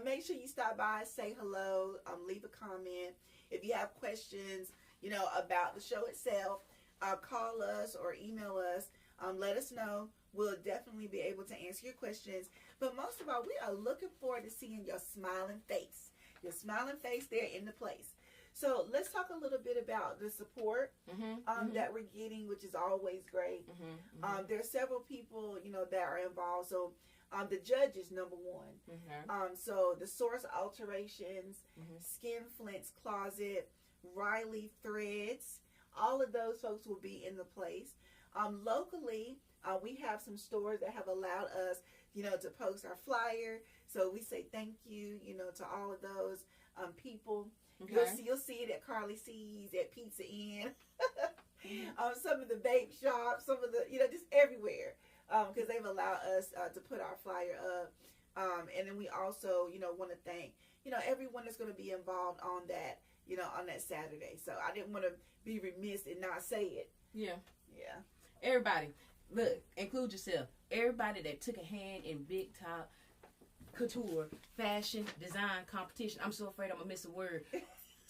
Make sure you stop by, say hello, leave a comment. If you have questions, about the show itself, call us or email us. Let us know. We'll definitely be able to answer your questions. But most of all, we are looking forward to seeing your smiling face. Your smiling face there in the place. So let's talk a little bit about the support that we're getting, which is always great. There's several people, that are involved. So the judges, number one. So the Source Alterations, Skin Flint's Closet, Riley Threads, all of those folks will be in the place. Locally, we have some stores that have allowed us, to post our flyer. So we say thank you, to all of those people. Okay. You'll see it at Carly C's, at Pizza Inn, some of the vape shops, some of the, just everywhere, because they've allowed us to put our flyer up. And then we also, want to thank, everyone that's going to be involved on that, on that Saturday. So I didn't want to be remiss and not say it. Yeah. Yeah. Everybody, look, include yourself. Everybody that took a hand in Big Top Couture fashion design competition. I'm so afraid I'm gonna miss a word.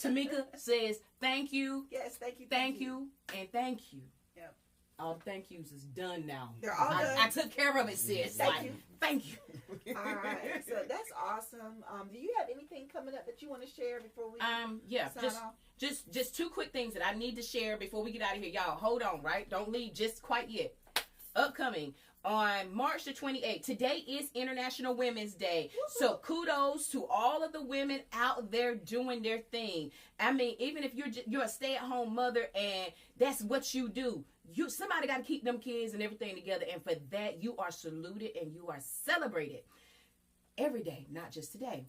Tamika says thank you, Yes, thank you. thank you, and thank you. Yep. All the thank yous is done now. They're all done. I took care of it, sis. Thank you. Thank you. All right, so that's awesome. Do you have anything coming up that you want to share before we Yeah, sign off? just two quick things that I need to share before we get out of here. Y'all, hold on, right? Don't leave just quite yet. Upcoming on March the 28th. Today is International Women's Day. So kudos to all of the women out there doing their thing. I mean, even if you're a stay-at-home mother and that's what you do, somebody got to keep them kids and everything together. And for that, you are saluted and you are celebrated every day, not just today.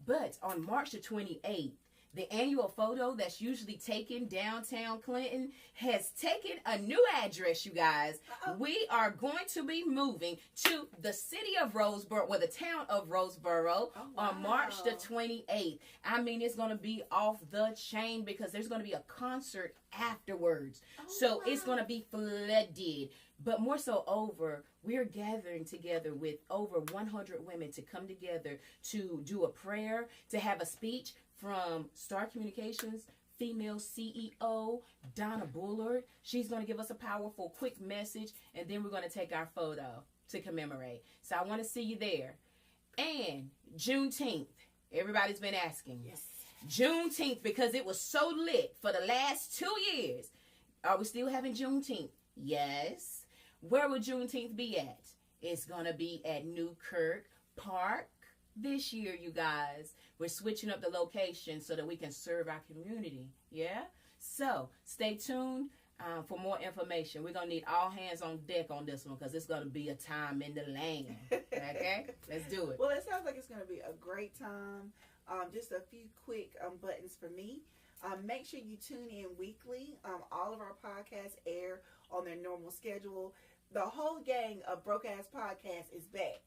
But on March the 28th, the annual photo that's usually taken downtown Clinton has taken a new address, you guys. Uh-oh. We are going to be moving to the city of Roseboro, the town of Roseboro, on March the 28th. I mean, it's going to be off the chain because there's going to be a concert afterwards. So it's going to be flooded. But more so we're gathering together with over 100 women to come together to do a prayer, to have a speech from Star Communications female CEO, Donna Bullard. She's going to give us a powerful, quick message, and then we're going to take our photo to commemorate. So I want to see you there. And Juneteenth. Everybody's been asking. Yes. Juneteenth, because it was so lit for the last 2 years. Are we still having Juneteenth? Yes. Where will Juneteenth be at? It's going to be at Newkirk Park this year, you guys. We're switching up the location so that we can serve our community. Yeah? So, stay tuned for more information. We're going to need all hands on deck on this one because it's going to be a time in the land. Okay? Let's do it. Well, it sounds like it's going to be a great time. Just a few quick buttons for me. Make sure you tune in weekly. All of our podcasts air on their normal schedule. The whole gang of Broke Ass Podcast is back.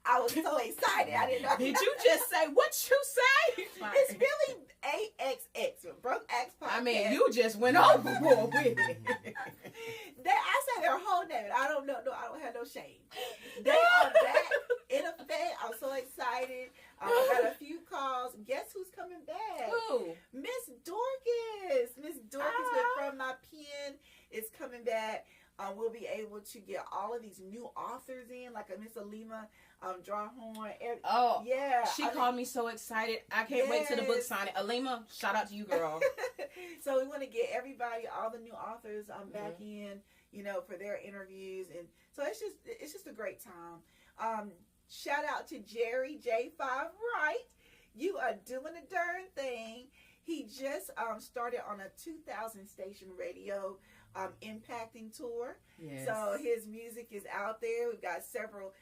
I was so excited. I didn't know. Did you just say what you say? It's really AXX, Broke Ass Podcast. I mean, you just went overboard with it. I said their whole name. I don't know. No, I don't have no shame. They are back in effect. I'm so excited. I got a few calls. Guess who's coming back? Who? Miss Dorcas. Miss Dorcas with From My Pen is coming back. We'll be able to get all of these new authors in, like a Miss Alima Drawhorn. Yeah. She called me so excited. I can't wait till the book signing. Alima, shout out to you, girl. So we want to get everybody, all the new authors back in, for their interviews. And so it's just a great time. Shout out to Jerry J5 Wright. You are doing a darn thing. He just started on a 2,000 station radio impacting tour. Yes. So his music is out there. We've got several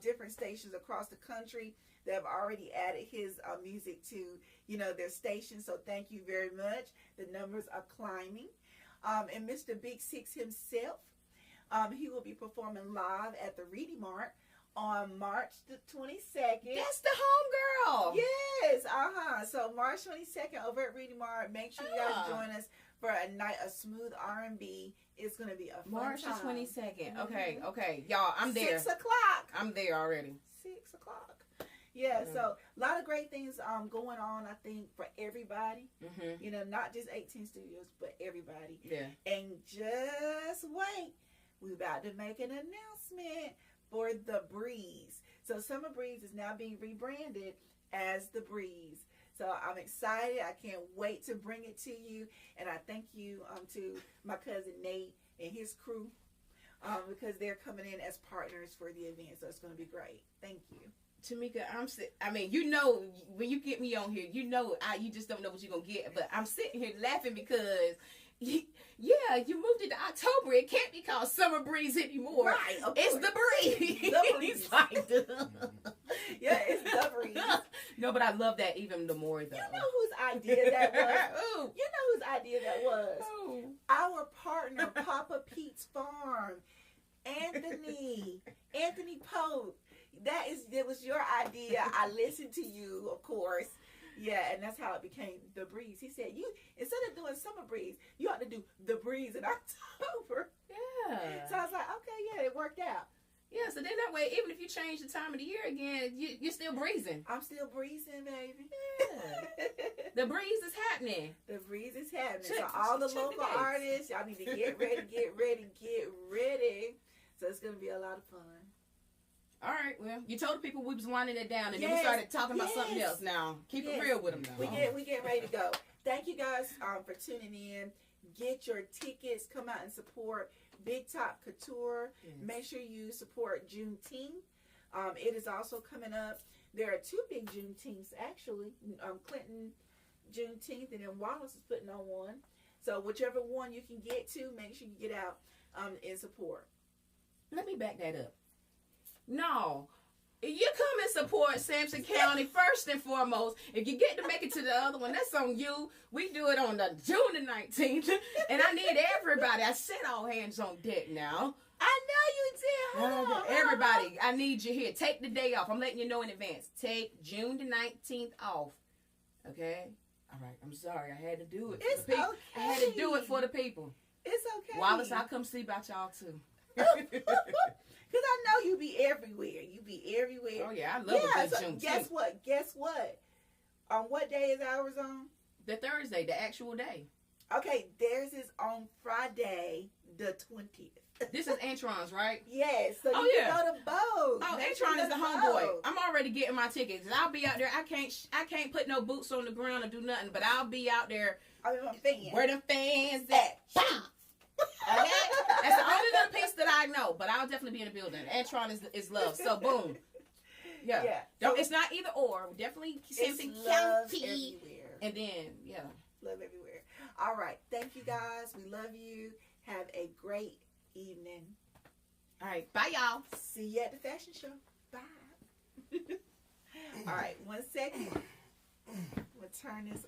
different stations across the country that have already added his music to their station. So thank you very much. The numbers are climbing. And Mr. Big Six himself, he will be performing live at the Reedy Mart on March the 22nd. That's the homegirl. Yes, So March 22nd over at Reedy Mart. Make sure you guys join us for a night of smooth R&B. It's going to be a fun March time. the 22nd. Okay. Y'all, I'm there. 6 o'clock. I'm there already. 6 o'clock. Yeah, so a lot of great things going on, I think, for everybody. Mm-hmm. Not just 18 Studios, but everybody. Yeah. And just wait. We're about to make an announcement for The Breeze. So Summer Breeze is now being rebranded as The Breeze. So I'm excited. I can't wait to bring it to you. And I thank you to my cousin Nate and his crew because they're coming in as partners for the event. So it's going to be great. Thank you. Tamika, when you get me on here, you just don't know what you're going to get. But I'm sitting here laughing because, you moved it to October. It can't be called Summer Breeze anymore. Right. It's The Breeze. The Breeze. It's like Yeah, it's The Breeze. No, but I love that even the more, though. You know whose idea that was? Ooh. You know whose idea that was? Ooh. Our partner, Papa Pete's Farm. Anthony Pope. It was your idea. I listened to you, of course. Yeah, and that's how it became The Breeze. He said, instead of doing Summer Breeze, you ought to do The Breeze in October. Yeah. So I was like, okay, yeah, it worked out. Yeah, so then that way, even if you change the time of the year again, you're still breezing. I'm still breezing, baby. Yeah. The breeze is happening. The breeze is happening. Check- So all the check the local dates. artists, y'all need to get ready, get ready, get ready. So it's going to be a lot of fun. All right, well, you told the people we was winding it down, and then Yes, we started talking about something yes. else. Now, keep Yes. it real with them now. We get ready to go. Thank you guys for tuning in. Get your tickets. Come out and support Big Top Couture. Yes. Make sure you support Juneteenth. It is also coming up. There are 2 big Juneteenths, actually. Clinton Juneteenth, and then Wallace is putting on one. So whichever one you can get to, make sure you get out and support. Let me back that up. No. You come and support Sampson County first and foremost. If you get to make it to the other one, that's on you. We do it on the June the 19th. And I need everybody. I said all hands on deck now. I know you did. Hold on. Everybody, I need you here. Take the day off. I'm letting you know in advance. Take June the 19th off. Okay? All right. I'm sorry. I had to do it. It's for the people. okay. I had to do it for the people. It's okay. Wallace, I'll come see about y'all too. Because I know you be everywhere. You be everywhere. Oh, yeah. I love a good so Juneteenth. Guess what? On what day is ours on? The Thursday, the actual day. Okay, theirs is on Friday, the 20th. This is Antron's, right? Yes, so Oh, you yeah. can go to both. Oh, Make sure Antron you is the go to homeboy. both. I'm already getting my tickets. I'll be out there. I can't put no boots on the ground or do nothing, but I'll be out there I mean, I'm fan. where the fans at. Bam! Okay? That's the only little piece that I know, but I'll definitely be in the building. Antron is love. So, boom. Yeah. Yeah. Don't, So it's not either or. Definitely it's Sampson love County. everywhere. And then, yeah. Love everywhere. All right. Thank you, guys. We love you. Have a great evening. All right. Bye, y'all. See you at the fashion show. Bye. All right. 1 second. We'll turn this off.